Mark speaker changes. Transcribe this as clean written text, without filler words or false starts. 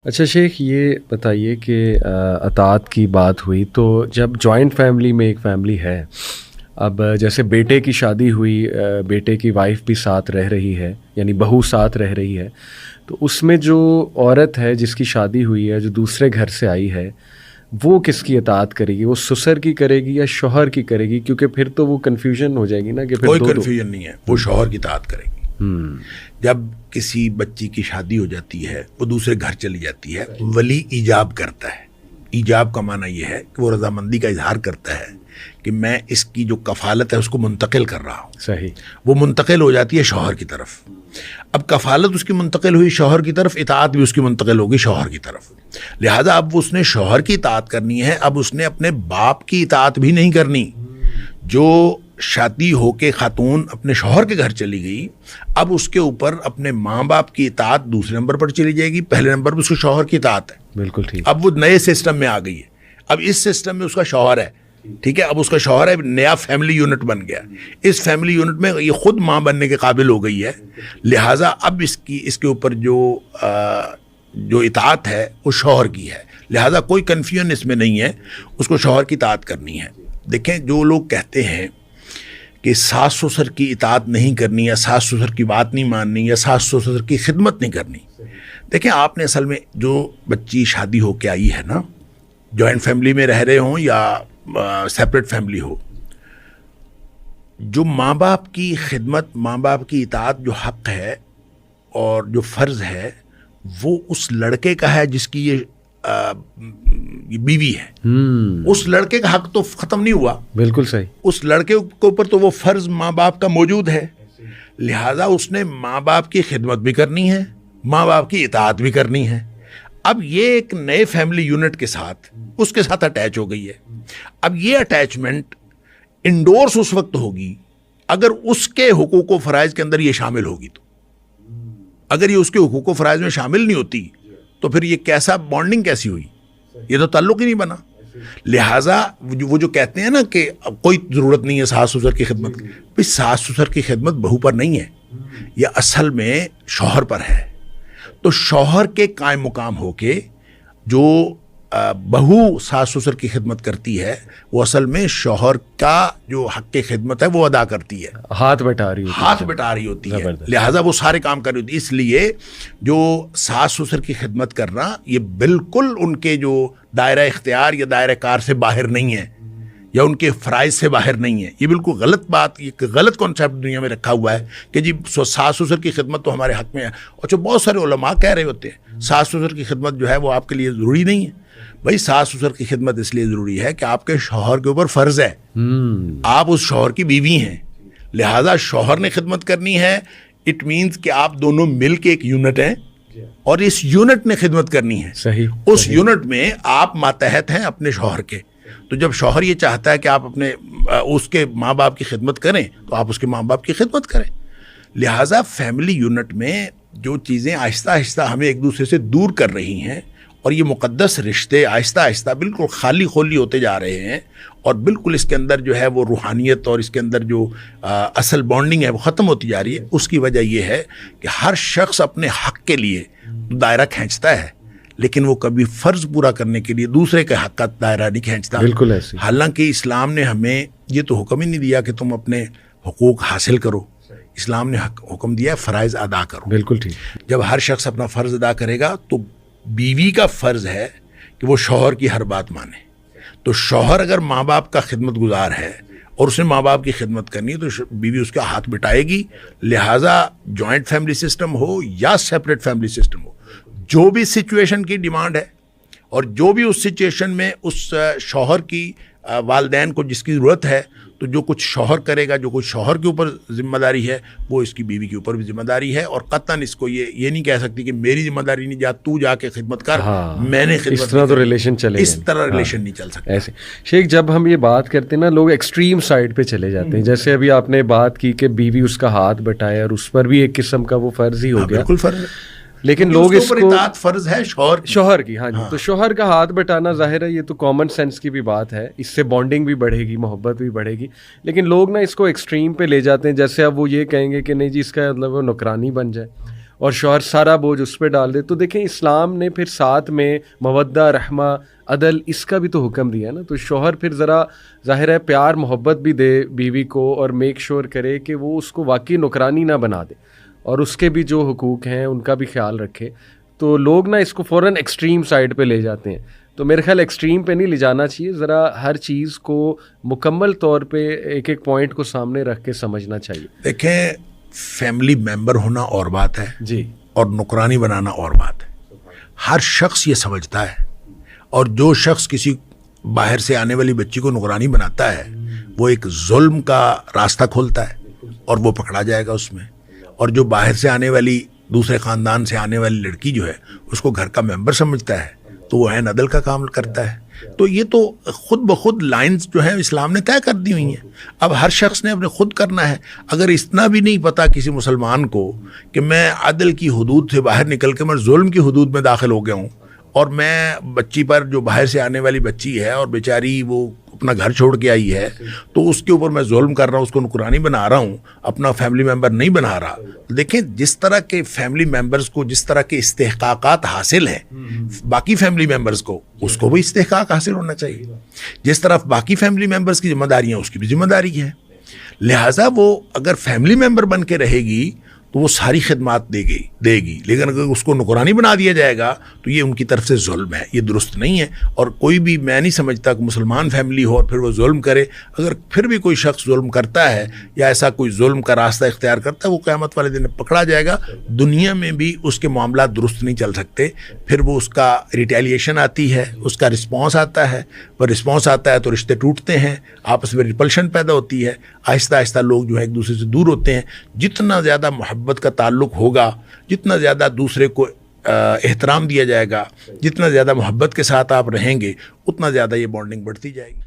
Speaker 1: اچھا شیخ، یہ بتائیے کہ اطاعت کی بات ہوئی تو جب جوائنٹ فیملی میں ایک فیملی ہے، اب جیسے بیٹے کی شادی ہوئی، بیٹے کی وائف بھی ساتھ رہ رہی ہے، یعنی بہو ساتھ رہ رہی ہے، تو اس میں جو عورت ہے جس کی شادی ہوئی ہے، جو دوسرے گھر سے آئی ہے، وہ کس کی اطاعت کرے گی؟ وہ سسر کی کرے گی یا شوہر کی کرے گی؟ کیونکہ پھر تو وہ کنفیوژن ہو جائے گی نا کہ پھر
Speaker 2: کوئی
Speaker 1: دو
Speaker 2: کنفیوژن نہیں ہے، وہ شوہر کی اطاعت کرے گی۔ جب کسی بچی کی شادی ہو جاتی ہے، وہ دوسرے گھر چلی جاتی ہے، ولی ایجاب کرتا ہے۔ ایجاب کا معنی یہ ہے کہ وہ رضامندی کا اظہار کرتا ہے کہ میں اس کی جو کفالت ہے اس کو منتقل کر رہا ہوں۔
Speaker 1: صحیح۔
Speaker 2: وہ منتقل ہو جاتی ہے شوہر کی طرف۔ اب کفالت اس کی منتقل ہوئی شوہر کی طرف، اطاعت بھی اس کی منتقل ہوگی شوہر کی طرف۔ لہٰذا اب اس نے شوہر کی اطاعت کرنی ہے، اب اس نے اپنے باپ کی اطاعت بھی نہیں کرنی۔ جو شادی ہو کے خاتون اپنے شوہر کے گھر چلی گئی، اب اس کے اوپر اپنے ماں باپ کی اطاعت دوسرے نمبر پر چلی جائے گی، پہلے نمبر پر اس کو شوہر کی اطاعت ہے۔
Speaker 1: بالکل ٹھیک۔
Speaker 2: اب وہ نئے سسٹم میں آ گئی ہے، اب اس سسٹم میں اس کا شوہر ہے، ٹھیک ہے، اب اس کا شوہر ہے، نیا فیملی یونٹ بن گیا۔ اس فیملی یونٹ میں یہ خود ماں بننے کے قابل ہو گئی ہے، لہٰذا اب اس کے اوپر جو اطاعت ہے وہ شوہر کی ہے، لہٰذا کوئی کنفیوژن اس میں نہیں ہے، اس کو شوہر کی اطاعت کرنی ہے۔ دیکھیں، جو لوگ کہتے ہیں کہ ساس سسر کی اطاعت نہیں کرنی یا ساس سسر کی بات نہیں ماننی یا ساس سسر کی خدمت نہیں کرنی، دیکھیں آپ نے اصل میں جو بچی شادی ہو کے آئی ہے نا، جوائنٹ فیملی میں رہ رہے ہوں یا سیپریٹ فیملی ہو، جو ماں باپ کی خدمت، ماں باپ کی اطاعت جو حق ہے اور جو فرض ہے، وہ اس لڑکے کا ہے جس کی یہ بیوی ہے۔ اس لڑکے کا حق تو ختم نہیں ہوا۔
Speaker 1: بالکل صحیح۔
Speaker 2: اس لڑکے کے اوپر تو وہ فرض ماں باپ کا موجود ہے، لہٰذا اس نے ماں باپ کی خدمت بھی کرنی ہے، ماں باپ کی اطاعت بھی کرنی ہے۔ اب یہ ایک نئے فیملی یونٹ کے ساتھ اس کے ساتھ اٹیچ ہو گئی ہے۔ اب یہ اٹیچمنٹ انڈورس اس وقت ہوگی اگر اس کے حقوق و فرائض کے اندر یہ شامل ہوگی، تو اگر یہ اس کے حقوق و فرائض میں شامل نہیں ہوتی تو پھر یہ کیسا بانڈنگ کیسی ہوئی؟ یہ تو تعلق ہی نہیں بنا۔ لہٰذا وہ جو کہتے ہیں نا کہ کوئی ضرورت نہیں ہے ساس سسر کی خدمت کی، بھئی ساس سسر کی خدمت بہو پر نہیں ہے، یہ اصل میں شوہر پر ہے۔ تو شوہر کے قائم مقام ہو کے جو بہو ساس سسر کی خدمت کرتی ہے، وہ اصل میں شوہر کا جو حق کی خدمت ہے وہ ادا کرتی ہے،
Speaker 1: ہاتھ بٹا رہی ہوتی ہے،
Speaker 2: لہٰذا وہ سارے کام کر رہی ہوتی ہے۔ اس لیے جو ساس سسر کی خدمت کرنا یہ بالکل ان کے جو دائرہ اختیار یا دائرہ کار سے باہر نہیں ہے، یا ان کے فرائض سے باہر نہیں ہے۔ یہ بالکل غلط بات، یہ غلط کانسیپٹ دنیا میں رکھا ہوا ہے کہ جی ساس سسر کی خدمت تو ہمارے حق میں ہے، اور جو بہت سارے علماء کہہ رہے ہوتے ہیں ساس سسر کی خدمت جو ہے وہ آپ کے لیے ضروری نہیں ہے۔ بھائی ساس سسر کی خدمت اس لیے ضروری ہے کہ آپ کے شوہر کے اوپر فرض ہے، آپ اس شوہر کی بیوی ہیں، لہٰذا شوہر نے خدمت کرنی ہے۔ اٹ مینز کہ آپ دونوں مل کے ایک یونٹ ہیں اور اس یونٹ نے خدمت کرنی ہے۔
Speaker 1: صحیح۔
Speaker 2: اس یونٹ میں آپ ماتحت ہیں اپنے شوہر کے، تو جب شوہر یہ چاہتا ہے کہ آپ اپنے اس کے ماں باپ کی خدمت کریں تو آپ اس کے ماں باپ کی خدمت کریں۔ لہٰذا فیملی یونٹ میں جو چیزیں آہستہ آہستہ ہمیں ایک دوسرے سے دور کر رہی ہیں اور یہ مقدس رشتے آہستہ آہستہ بالکل خالی خولی ہوتے جا رہے ہیں، اور بالکل اس کے اندر جو ہے وہ روحانیت اور اس کے اندر جو اصل بانڈنگ ہے وہ ختم ہوتی جا رہی ہے، اس کی وجہ یہ ہے کہ ہر شخص اپنے حق کے لیے دائرہ کھینچتا ہے، لیکن وہ کبھی فرض پورا کرنے کے لیے دوسرے کے حق کا دائرہ نہیں کھینچتا۔
Speaker 1: بالکل ایسے۔
Speaker 2: حالانکہ اسلام نے ہمیں یہ تو حکم ہی نہیں دیا کہ تم اپنے حقوق حاصل کرو، اسلام نے حکم دیا ہے فرائض ادا کرو۔
Speaker 1: بالکل ٹھیک۔
Speaker 2: جب ہر شخص اپنا فرض ادا کرے گا تو بیوی کا فرض ہے کہ وہ شوہر کی ہر بات مانے۔ تو شوہر اگر ماں باپ کا خدمت گزار ہے اور اس نے ماں باپ کی خدمت کرنی ہے تو بیوی اس کا ہاتھ بٹائے گی۔ لہٰذا جوائنٹ فیملی سسٹم ہو یا سیپریٹ فیملی سسٹم ہو، جو بھی سچویشن کی ڈیمانڈ ہے اور جو بھی اس سچویشن میں اس شوہر کی والدین کو جس کی ضرورت ہے، تو جو کچھ شوہر کرے گا، جو کچھ شوہر کے اوپر ذمہ داری ہے وہ اس کی بیوی کے اوپر بھی ذمہ داری ہے، اور قطعاً اس کو یہ نہیں کہہ سکتی کہ میری ذمہ داری نہیں، جا تو جا کے خدمت کر، میں نے خدمت،
Speaker 1: اس طرح تو ریلیشن چلے،
Speaker 2: اس طرح ریلیشن نہیں چل سکتا۔
Speaker 1: ایسے شیخ، جب ہم یہ بات کرتے ہیں نا، لوگ ایکسٹریم سائڈ پہ چلے جاتے ہیں، جیسے ابھی آپ نے بات کی کہ بیوی اس کا ہاتھ بٹائے اور اس پر بھی ایک قسم کا وہ فرض ہی ہو گیا۔
Speaker 2: بالکل فرض ہے،
Speaker 1: لیکن لوگ اس کو
Speaker 2: اطاعت فرض ہے
Speaker 1: شوہر کی، ہاں جی، تو شوہر کا ہاتھ بٹانا ظاہر ہے یہ تو کامن سینس کی بھی بات ہے، اس سے بانڈنگ بھی بڑھے گی، محبت بھی بڑھے گی، لیکن لوگ نا اس کو ایکسٹریم پہ لے جاتے ہیں، جیسے اب وہ یہ کہیں گے کہ نہیں جی اس کا مطلب وہ نوکرانی بن جائے، اور شوہر سارا بوجھ اس پہ ڈال دے. تو دیکھیں اسلام نے پھر ساتھ میں مودہ رحمہ عدل اس کا بھی تو حکم دیا نا. تو شوہر پھر ذرا ظاہر ہے پیار محبت بھی دے بیوی کو اور میک شور کرے کہ وہ اس کو واقعی نوکرانی نہ بنا دے اور اس کے بھی جو حقوق ہیں ان کا بھی خیال رکھے. تو لوگ نا اس کو فوراً ایکسٹریم سائڈ پہ لے جاتے ہیں. تو میرے خیال ایکسٹریم پہ نہیں لے جانا چاہیے, ذرا ہر چیز کو مکمل طور پہ ایک ایک پوائنٹ کو سامنے رکھ کے سمجھنا چاہیے.
Speaker 2: دیکھیں فیملی ممبر ہونا اور بات ہے
Speaker 1: جی,
Speaker 2: اور نوکرانی بنانا اور بات ہے. ہر شخص یہ سمجھتا ہے, اور جو شخص کسی باہر سے آنے والی بچی کو نوکرانی بناتا ہے وہ ایک ظلم کا راستہ کھولتا ہے اور وہ پکڑا جائے گا اس میں. اور جو باہر سے آنے والی دوسرے خاندان سے آنے والی لڑکی جو ہے اس کو گھر کا ممبر سمجھتا ہے تو وہ عین عدل کا کام کرتا ہے. تو یہ تو خود بخود لائنز جو ہیں اسلام نے طے کر دی ہوئی ہیں. اب ہر شخص نے اپنے خود کرنا ہے. اگر اتنا بھی نہیں پتا کسی مسلمان کو کہ میں عدل کی حدود سے باہر نکل کے میں ظلم کی حدود میں داخل ہو گیا ہوں, اور میں بچی پر جو باہر سے آنے والی بچی ہے اور بیچاری وہ اپنا گھر چھوڑ کے آئی ہے تو اس کے اوپر میں ظلم کر رہا ہوں, اس کو نوکرانی بنا رہا ہوں, اپنا فیملی ممبر نہیں بنا رہا. دیکھیں جس طرح کے فیملی ممبرز کو جس طرح کے استحقاقات حاصل ہیں باقی فیملی ممبرز کو, اس کو بھی استحقاق حاصل ہونا چاہیے. جس طرح باقی فیملی ممبرز کی ذمہ داریاں اس کی بھی ذمہ داری ہے. لہٰذا وہ اگر فیملی ممبر بن کے رہے گی تو وہ ساری خدمات دے گی, لیکن اگر اس کو نوکرانی بنا دیا جائے گا تو یہ ان کی طرف سے ظلم ہے, یہ درست نہیں ہے. اور کوئی بھی میں نہیں سمجھتا کہ مسلمان فیملی ہو اور پھر وہ ظلم کرے. اگر پھر بھی کوئی شخص ظلم کرتا ہے یا ایسا کوئی ظلم کا راستہ اختیار کرتا ہے وہ قیامت والے دن پکڑا جائے گا. دنیا میں بھی اس کے معاملات درست نہیں چل سکتے, پھر وہ اس کا ریٹیلیشن آتی ہے, اس کا رسپانس آتا ہے. وہ رسپانس آتا ہے تو رشتے ٹوٹتے ہیں, آپس میں ریپلشن پیدا ہوتی ہے, آہستہ آہستہ لوگ جو ہے ایک دوسرے سے دور ہوتے ہیں. جتنا زیادہ محبت کا تعلق ہوگا, جتنا زیادہ دوسرے کو احترام دیا جائے گا, جتنا زیادہ محبت کے ساتھ آپ رہیں گے اتنا زیادہ یہ بانڈنگ بڑھتی جائے گی.